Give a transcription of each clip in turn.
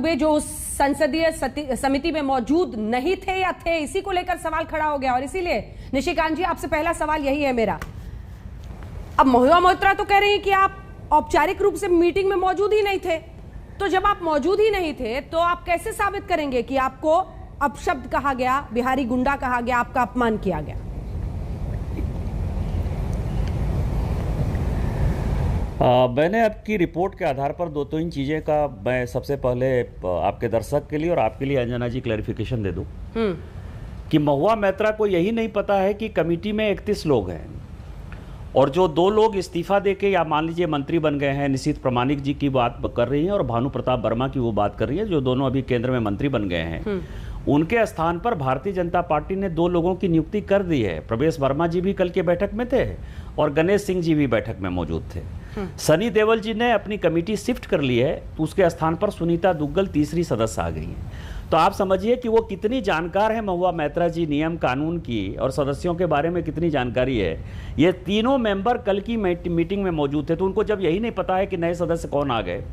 दुबे जो संसदीय समिति में मौजूद नहीं थे या थे, इसी को लेकर सवाल खड़ा हो गया। और इसीलिए निशिकांत जी, आपसे पहला सवाल यही है मेरा। अब महुआ मोइत्रा तो कह रही हैं कि आप औपचारिक रूप से मीटिंग में मौजूद ही नहीं थे, तो जब आप मौजूद ही नहीं थे तो आप कैसे साबित करेंगे कि आपको अपशब्द कहा गया, बिहारी गुंडा कहा गया, आपका अपमान किया गया? मैंने आपकी रिपोर्ट के आधार पर दो तीन चीज़ें का मैं सबसे पहले आपके दर्शक के लिए और आपके लिए अंजना जी क्लैरिफिकेशन दे दूं कि महुआ मोइत्रा को यही नहीं पता है कि कमेटी में 31 लोग हैं और जो 2 लोग इस्तीफा देके या मान लीजिए मंत्री बन गए हैं, निशित प्रामाणिक जी की बात कर रही हैं और भानु प्रताप वर्मा की वो बात कर रही है, जो दोनों अभी केंद्र में मंत्री बन गए हैं। उनके स्थान पर भारतीय जनता पार्टी ने 2 लोगों की नियुक्ति कर दी है। प्रवेश वर्मा जी भी कल के बैठक में थे और गणेश सिंह जी भी बैठक में मौजूद थे। सनी देओल जी ने अपनी कमेटी शिफ्ट कर ली है, तो उसके स्थान पर सुनीता दुग्गल तीसरी सदस्य आ गई हैं। तो आप समझिए कि वो कितनी जानकार है महुआ मोइत्रा जी नियम कानून की और सदस्यों के बारे में कितनी जानकारी है। ये तीनों मेंबर कल की मीटिंग में मौजूद थे, तो उनको जब यही नहीं पता है कि नए सदस्य कौन आ गए।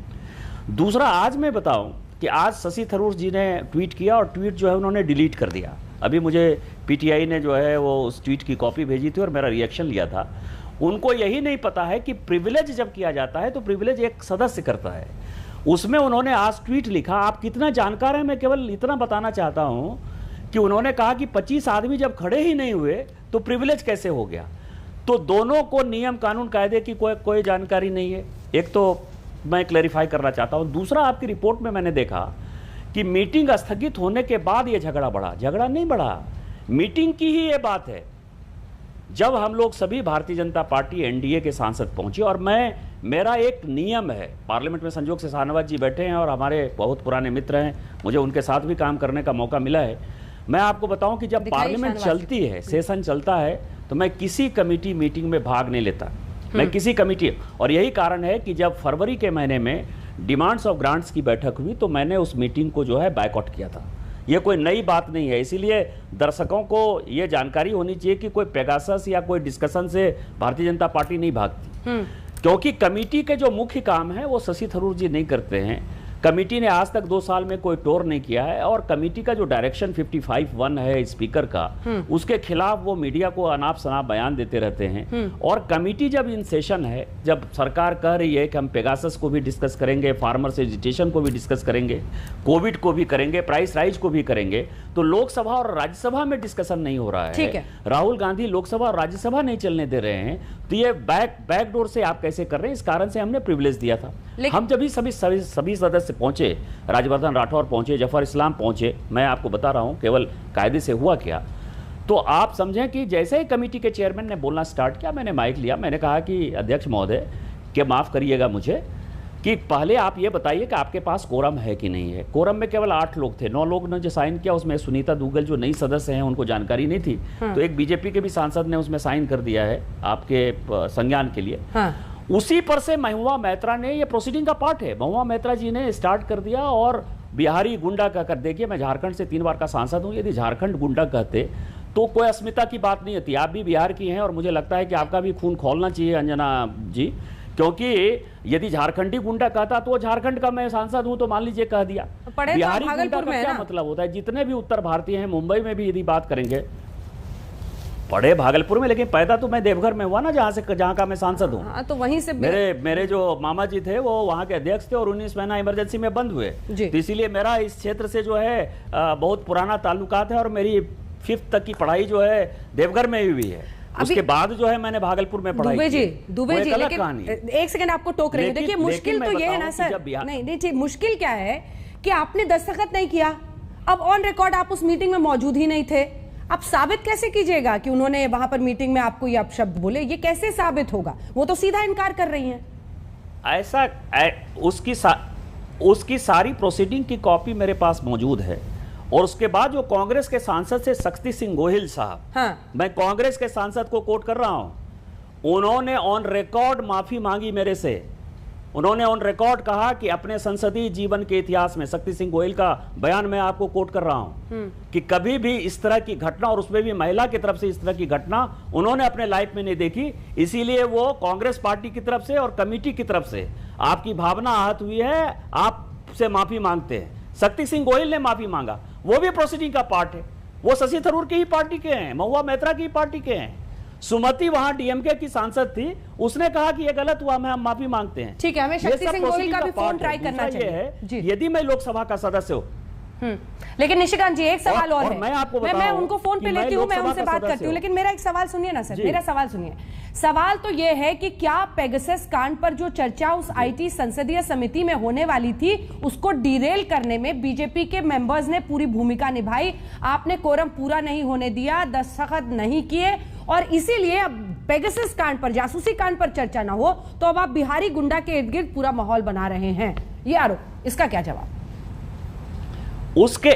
दूसरा, आज मैं बताऊं कि आज शशि थरूर जी ने ट्वीट किया और ट्वीट जो है उन्होंने डिलीट कर दिया। अभी मुझे पीटीआई ने जो है वो उस ट्वीट की कॉपी भेजी थी और मेरा रिएक्शन लिया था। उनको यही नहीं पता है कि प्रिविलेज जब किया जाता है तो प्रिविलेज एक सदस्य करता है। उसमें उन्होंने आज ट्वीट लिखा, आप कितना जानकार हैं मैं केवल इतना बताना चाहता हूं कि उन्होंने कहा कि 25 आदमी जब खड़े ही नहीं हुए तो प्रिविलेज कैसे हो गया। तो दोनों को नियम कानून कायदे की कोई जानकारी नहीं है। एक तो मैं क्लैरिफाई करना चाहता हूं। दूसरा, आपकी रिपोर्ट में मैंने देखा कि मीटिंग स्थगित होने के बाद यह झगड़ा बढ़ा। झगड़ा नहीं बढ़ा, मीटिंग की ही ये बात है। जब हम लोग सभी भारतीय जनता पार्टी एनडीए के सांसद पहुंचे और मेरा एक नियम है, पार्लियामेंट में संजोग से शाहनवाज जी बैठे हैं और हमारे बहुत पुराने मित्र हैं, मुझे उनके साथ भी काम करने का मौका मिला है। मैं आपको बताऊं कि जब पार्लियामेंट चलती है, सेशन चलता है, तो मैं किसी कमेटी मीटिंग में भाग नहीं लेता। मैं किसी कमेटी, और यही कारण है कि जब फरवरी के महीने में डिमांड्स ऑफ ग्रांट्स की बैठक हुई तो मैंने उस मीटिंग को जो है बायकॉट किया था। ये कोई नई बात नहीं है, इसीलिए दर्शकों को ये जानकारी होनी चाहिए कि कोई पेगासस या कोई डिस्कशन से भारतीय जनता पार्टी नहीं भागती। क्योंकि कमेटी के जो मुख्य काम है वो शशि थरूर जी नहीं करते हैं। कमेटी ने आज तक 2 साल में कोई टोर नहीं किया है और कमेटी का जो डायरेक्शन 55(1) है स्पीकर का, उसके खिलाफ वो मीडिया को अनाप शनाप बयान देते रहते हैं। और कमेटी जब इन सेशन है, जब सरकार कह रही है कि हम पेगासस को भी डिस्कस करेंगे, फार्मर्स एजिटेशन को भी डिस्कस करेंगे, कोविड को भी करेंगे, प्राइस राइज को भी करेंगे, तो लोकसभा और राज्यसभा में डिस्कशन नहीं हो रहा है। राहुल गांधी लोकसभा और राज्यसभा नहीं चलने दे रहे हैं, तो ये बैक डोर से आप कैसे कर रहे हैं? इस कारण से हमने प्रिविलेज दिया था। हम जब सभी सदस्य पहुंचे, राज्यवर्धन राठौर पहुंचे, जफर इस्लाम पहुंचे, मैं आपको बता रहा हूं केवल कायदे से हुआ क्या, तो आप समझें कि जैसे ही कमेटी के चेयरमैन ने बोलना स्टार्ट किया, मैंने माइक लिया। मैंने कहा कि अध्यक्ष महोदय कि माफ करिएगा मुझे, कि पहले आप ये बताइए कि आपके पास कोरम है कि नहीं है। कोरम में केवल 8 लोग थे, 9 लोग ने जो साइन किया उसमें सुनीता दुग्गल जो नई सदस्य हैं उनको जानकारी नहीं थी, तो एक बीजेपी के भी सांसद ने उसमें साइन कर दिया है आपके संज्ञान के लिए। उसी पर से महुआ मोइत्रा ने, ये प्रोसीडिंग का पार्ट है, महुआ मोइत्रा जी ने स्टार्ट कर दिया और बिहारी गुंडा कहकर, देखिए मैं झारखंड से 3 बार का सांसद हूं, यदि झारखंड गुंडा कहते तो कोई अस्मिता की बात नहीं होती। आप भी बिहार की हैं और मुझे लगता है कि आपका भी खून खौलना चाहिए अंजना जी, क्योंकि यदि झारखंडी गुंडा कहता तो झारखंड का मैं सांसद हूं तो मान लीजिए कह दिया। बिहारी गुंडा का क्या मतलब होता है? जितने भी उत्तर भारतीय हैं, मुंबई में भी यदि बात करेंगे, पढ़े भागलपुर में, लेकिन पैदा तो मैं देवघर में हुआ ना, जहाँ का मैं सांसद हूँ। तो वहीं से मेरे जो मामा जी थे वो वहाँ के अध्यक्ष थे और 19 महीना इमरजेंसी में बंद हुए, तो इसीलिए मेरा इस क्षेत्र से जो है बहुत पुराना ताल्लुकात है और मेरी 5th तक की पढ़ाई जो है देवघर में ही हुई है। उसके बाद जो है मैंने भागलपुर में पढ़ाई की। दुबे जी, लेकिन एक सेकंड आपको टोक रहे हैं। देखिए मुश्किल तो ये है ना सर, नहीं मुश्किल क्या है कि आपने दस्तखत नहीं किया, अब ऑन रिकॉर्ड आप उस मीटिंग में मौजूद ही नहीं थे। आप साबित कैसे कीजिएगा कि उन्होंने वहां पर मीटिंग में आपको ये अपशब्द बोले? ये कैसे साबित होगा? वो तो सीधा इनकार कर रही हैं। ऐसा उसकी सारी प्रोसीडिंग की कॉपी मेरे पास मौजूद है। और उसके बाद जो कांग्रेस के सांसद से शक्ति सिंह गोहिल साहब, मैं कांग्रेस के सांसद को कोट कर रहा हूं, उन्होंने ऑन रिकॉर्ड माफी मांगी मेरे से। उन्होंने ऑन रिकॉर्ड कहा कि अपने संसदीय जीवन के इतिहास में, शक्ति सिंह गोहिल का बयान मैं आपको कोट कर रहा हूं, कि कभी भी इस तरह की घटना, और उसमें भी महिला की तरफ से इस तरह की घटना उन्होंने अपने लाइफ में नहीं देखी। इसीलिए वो कांग्रेस पार्टी की तरफ से और कमेटी की तरफ से आपकी भावना आहत हुई है, आपसे माफी मांगते हैं। शक्ति सिंह गोहिल ने माफी मांगा, वो भी प्रोसीडिंग का पार्ट है। वो शशि थरूर की ही पार्टी के हैं, महुआ मैत्रा की पार्टी के हैं। सुमति वहां डीएमके की सांसद थी, उसने कहा कि ये गलत हुआ, हम माफी मांगते हैं। ठीक है, हमें शक्ति सिंह गोहिल का भी फोन ट्राई करना चाहिए। यदि मैं लोकसभा का सदस्य हूं, लेकिन निशिकांत जी एक सवाल और है, मैं आपको मैं उनको फोन पे लेती हूँ, मैं उनसे बात करती हूँ, लेकिन मेरा एक सवाल सुनिए ना सर, मेरा सवाल सुनिए। सवाल तो यह है कि क्या पेगासस कांड पर जो चर्चा उस आईटी संसदीय समिति में होने वाली थी, उसको डिरेल करने में बीजेपी के मेंबर्स ने पूरी भूमिका निभाई? आपने कोरम पूरा नहीं होने दिया, दस्तखत नहीं किए, और इसीलिए अब पेगासस कांड पर, जासूसी कांड पर चर्चा ना हो, तो अब आप बिहारी गुंडा के इर्द गिर्द पूरा माहौल बना रहे हैं, ये आरोप, इसका क्या जवाब? उसके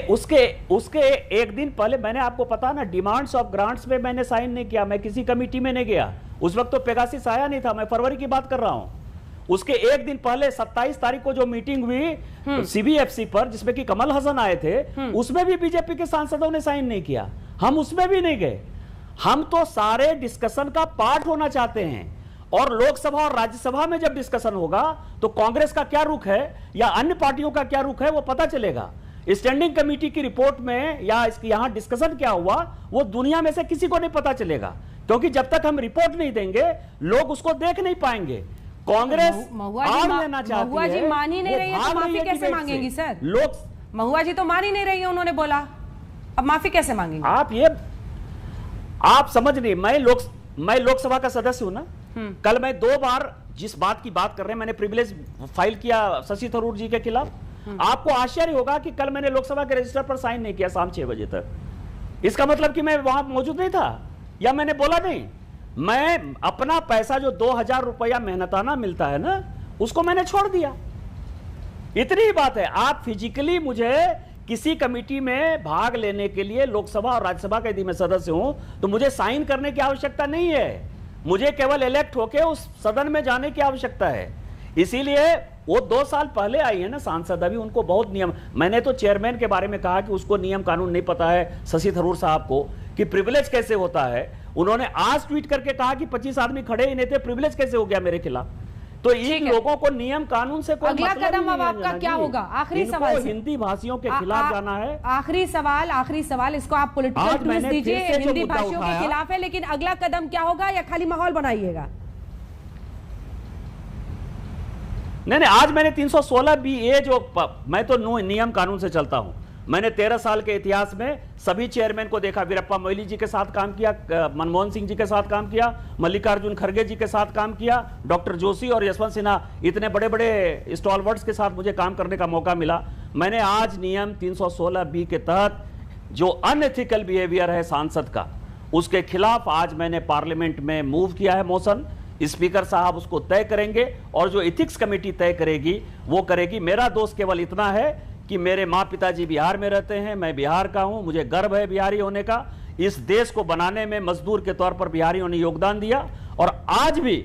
एक दिन पहले मैंने, आपको पता ना, डिमांड्स ऑफ ग्रांट्स में मैंने साइन नहीं किया, मैं किसी कमेटी में नहीं गया। उस वक्त तो पेगासस आया नहीं था, मैं फरवरी की बात कर रहा हूं। उसके एक दिन पहले 27 तारीख को जो मीटिंग हुई सीबीएफसी पर, जिसमें कि कमल हसन आए थे, उसमें भी बीजेपी के सांसदों ने साइन नहीं किया, हम उसमें भी नहीं गए। हम तो सारे डिस्कशन का पार्ट होना चाहते हैं, और लोकसभा और राज्यसभा में जब डिस्कशन होगा तो कांग्रेस का क्या रुख है या अन्य पार्टियों का क्या रुख है वो पता चलेगा। स्टैंडिंग कमेटी की रिपोर्ट में या इसकी यहां डिस्कशन क्या हुआ वो दुनिया में से किसी को नहीं पता चलेगा, क्योंकि जब तक हम रिपोर्ट नहीं देंगे लोग उसको देख नहीं पाएंगे। कांग्रेस आड़ लेना चाहती है। महुआ जी मान ही नहीं रही है तो माफी कैसे मांगेंगी सर? लोग, महुआ जी तो मान ही नहीं रही है, उन्होंने बोला, अब माफी कैसे मांगेंगे? आप समझ नहीं, मैं लोकसभा का सदस्य हूं ना। कल मैं 2 बार जिस बात की बात कर रहे हैं, मैंने प्रिविलेज फाइल किया शशि थरूर जी के खिलाफ। आपको आश्चर्य होगा कि कल मैंने लोकसभा के रजिस्टर पर साइन नहीं किया शाम 6 बजे तक। इसका मतलब कि मैं वहां मौजूद नहीं था या मैंने बोला नहीं। मैं अपना पैसा जो 2000 रुपया मेहनताना मिलता है ना, उसको मैंने छोड़ दिया, इतनी ही बात है। आप फिजिकली मुझे किसी कमेटी में भाग लेने के लिए, लोकसभा और राज्यसभा का यदि मैं सदस्य हूं, तो मुझे साइन करने की आवश्यकता नहीं है। मुझे केवल इलेक्ट होकर उस सदन में जाने की आवश्यकता है। इसीलिए वो 2 साल पहले आई है ना सांसद, अभी उनको बहुत नियम, मैंने तो चेयरमैन के बारे में कहा कि उसको नियम कानून नहीं पता है शशि थरूर साहब को कि प्रिविलेज कैसे होता है। उन्होंने आज ट्वीट करके कहा कि 25 आदमी खड़े ही नहीं थे, प्रिविलेज कैसे हो गया मेरे खिलाफ? तो इन लोगों को नियम कानून से कोई अगला कदम अब आपका क्या होगा? आखिरी सवाल, हिंदी भाषियों के खिलाफ जाना है। आखिरी सवाल, इसको आप पॉलिटिकल ट्विस्ट दीजिए, हिंदी भाषियों के खिलाफ है, लेकिन अगला कदम क्या होगा या खाली माहौल बनाइएगा? नहीं, आज मैंने 316(b) जो, मैं तो नियम कानून से चलता हूं। मैंने 13 साल के इतिहास में सभी चेयरमैन को देखा, वीरप्पा मोइली जी के साथ काम किया, मनमोहन सिंह जी के साथ काम किया, मल्लिकार्जुन खड़गे जी के साथ काम किया, डॉक्टर जोशी और यशवंत सिन्हा, इतने बड़े बड़े स्टॉलवर्ड्स के साथ मुझे काम करने का मौका मिला। मैंने आज नियम 316(b) के तहत जो अनएथिकल बिहेवियर है सांसद का, उसके खिलाफ आज मैंने पार्लियामेंट में मूव किया है मोशन। स्पीकर साहब उसको तय करेंगे और जो एथिक्स कमेटी तय करेगी वो करेगी। मेरा दोष केवल इतना है कि मेरे माँ पिताजी बिहार में रहते हैं, मैं बिहार का हूं, मुझे गर्व है बिहारी होने का। इस देश को बनाने में मजदूर के तौर पर बिहारियों ने योगदान दिया, और आज भी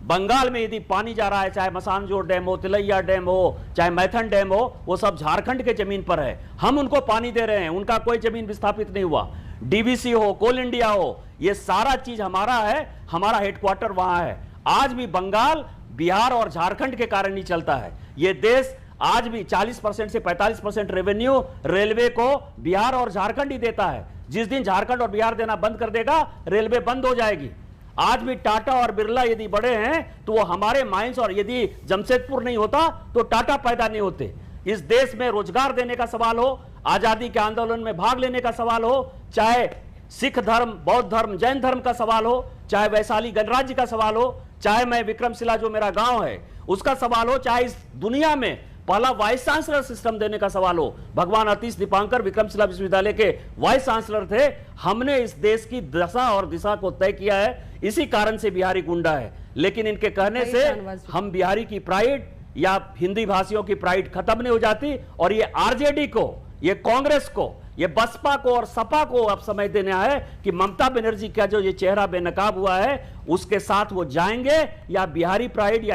बंगाल में यदि पानी जा रहा है, चाहे मसानजोर डैम हो, तिलैया डैम हो, चाहे मैथन डैम हो, वो सब झारखंड के जमीन पर है। हम उनको पानी दे रहे हैं, उनका कोई जमीन विस्थापित नहीं हुआ। डीवीसी हो, कोल इंडिया हो, ये सारा चीज हमारा है, हमारा हेडक्वार्टर वहां है। आज भी बंगाल, बिहार और झारखंड के कारण ही चलता है ये देश। आज भी 40% से 45% रेवेन्यू रेलवे को बिहार और झारखंड ही देता है। जिस दिन झारखंड और बिहार देना बंद कर देगा, रेलवे बंद हो जाएगी। आज भी टाटा और बिरला यदि बड़े हैं तो वो हमारे माइंस, और यदि जमशेदपुर नहीं होता तो टाटा पैदा नहीं होते। इस देश में रोजगार देने का सवाल हो, आजादी के आंदोलन में भाग लेने का सवाल हो, चाहे सिख धर्म, बौद्ध धर्म, जैन धर्म का सवाल हो, चाहे वैशाली गणराज्य का सवाल हो, चाहे मैं विक्रमशिला जो मेरा गांव है उसका सवाल हो, चाहे इस दुनिया में पहला वाइस चांसलर सिस्टम देने का सवाल हो। भगवान अतीश दीपांकर विक्रमशिला विश्वविद्यालय के वाइस चांसलर थे। हमने इस देश की दशा और दिशा को तय किया है, इसी कारण से बिहारी गुंडा है। लेकिन इनके कहने से हम बिहारी की प्राइड या हिंदी भाषियों की प्राइड खत्म नहीं हो जाती, और ये आरजेडी को, ये कांग्रेस को, ये बसपा को और सपा को अब समय देना है कि ममता बनर्जी का जो ये चेहरा बेनकाब हुआ है उसके साथ वो जाएंगे, या बिहारी प्राइड या